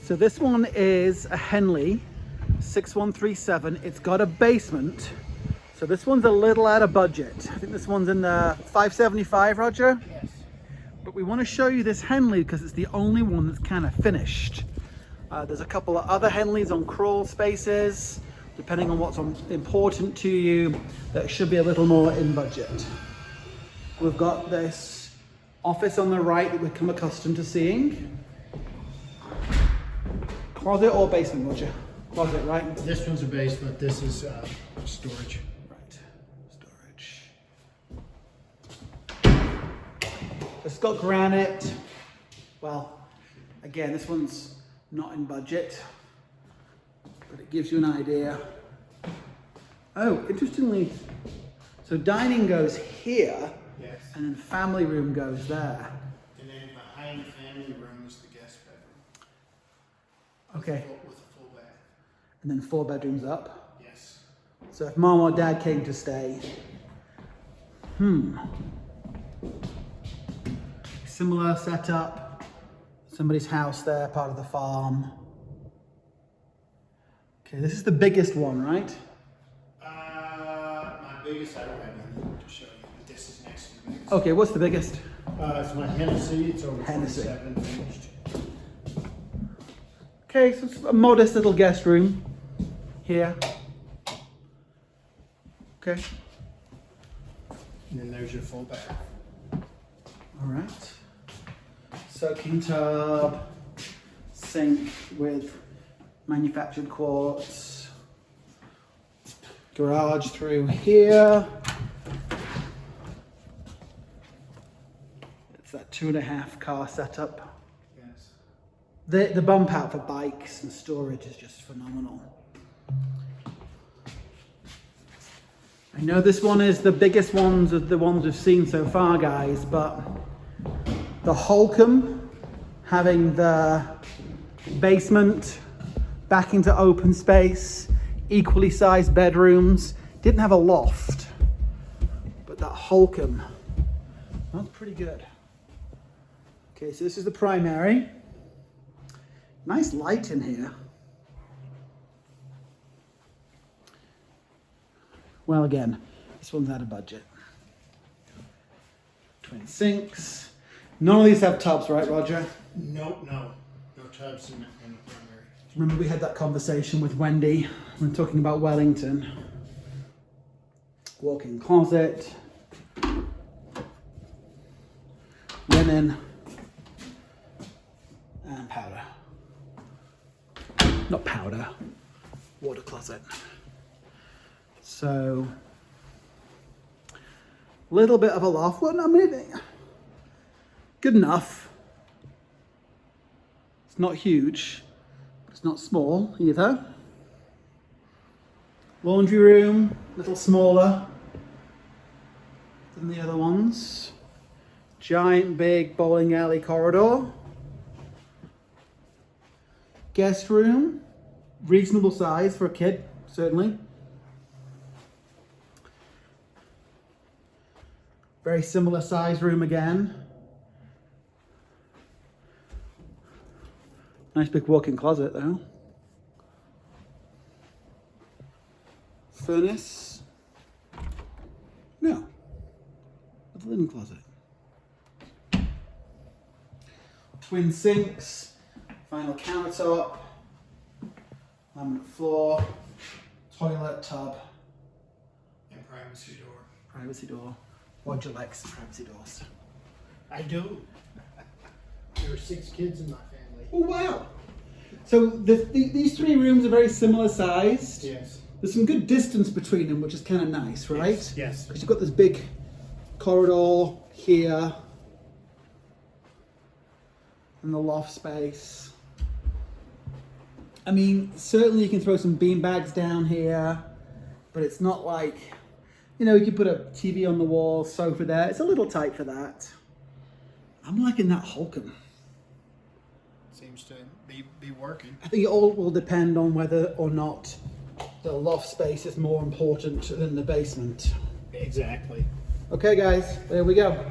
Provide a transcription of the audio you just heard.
So this one is a Henley 6137. It's got a basement. So this one's a little out of budget. I think this one's in the 575, Roger? Yes. But we want to show you this Henley because it's the only one that's kind of finished. There's a couple of other Henleys on crawl spaces, depending on what's important to you, that should be a little more in budget. We've got this office on the right that we've become accustomed to seeing. Closet or basement, Roger? Closet, right? This one's a basement. This is storage. Right, storage. It's got granite. Well, again, this one's not in budget, but it gives you an idea. Oh, interestingly, so dining goes here, Yes. and then family room goes there. And then behind the family room is the guest bedroom. Okay, With a full bath. and then 4 bedrooms up. Yes. So if mom or dad came to stay, similar setup, somebody's house there, part of the farm. Okay, this is the biggest one, right? My biggest, I don't have anything to show you, but this is next to the biggest. Okay, what's the biggest? It's my Hennessy. It's over Hennessy. 47 finished. Okay, so it's a modest little guest room here. Okay, And then there's your full bath. all right. Soaking tub, sink with manufactured quartz, garage through here. It's that 2.5 car setup. Yes. The bump out for bikes and storage is just phenomenal. I know this one is the biggest ones of the ones we've seen so far, guys, but the Holcomb having the basement back into open space, equally sized bedrooms, didn't have a loft, but that Holcomb, that's pretty good. Okay, so this is the primary. Nice light in here. Well, again, this one's out of budget. Twin sinks. None of these have tubs, right, Roger? No tubs in the primary. Remember we had that conversation with Wendy when talking about Wellington. Walk-in closet. Linen. And powder. Not powder. Water closet. So, little bit of a loft. Well, I mean, good enough. It's not huge, but it's not small either. Laundry room, a little smaller than the other ones. Giant big bowling alley corridor. Guest room, reasonable size for a kid, certainly. Very similar size room again. Nice big walk-in closet though. Furnace. No. A linen closet. Twin sinks. Final countertop. Laminate floor. Toilet tub. And privacy door. Privacy door. Roger likes privacy doors. I do. There were 6 kids in my family. Oh wow! So these 3 rooms are very similar sized. Yes. There's some good distance between them, which is kind of nice, right? Yes. Because you've got this big corridor here, and the loft space. I mean, certainly you can throw some bean bags down here, but it's not like, you know, you could put a TV on the wall, sofa there. It's a little tight for that. I'm liking that Holcomb. Seems to be working. I think it all will depend on whether or not the loft space is more important than the basement. Exactly. Okay guys, there we go.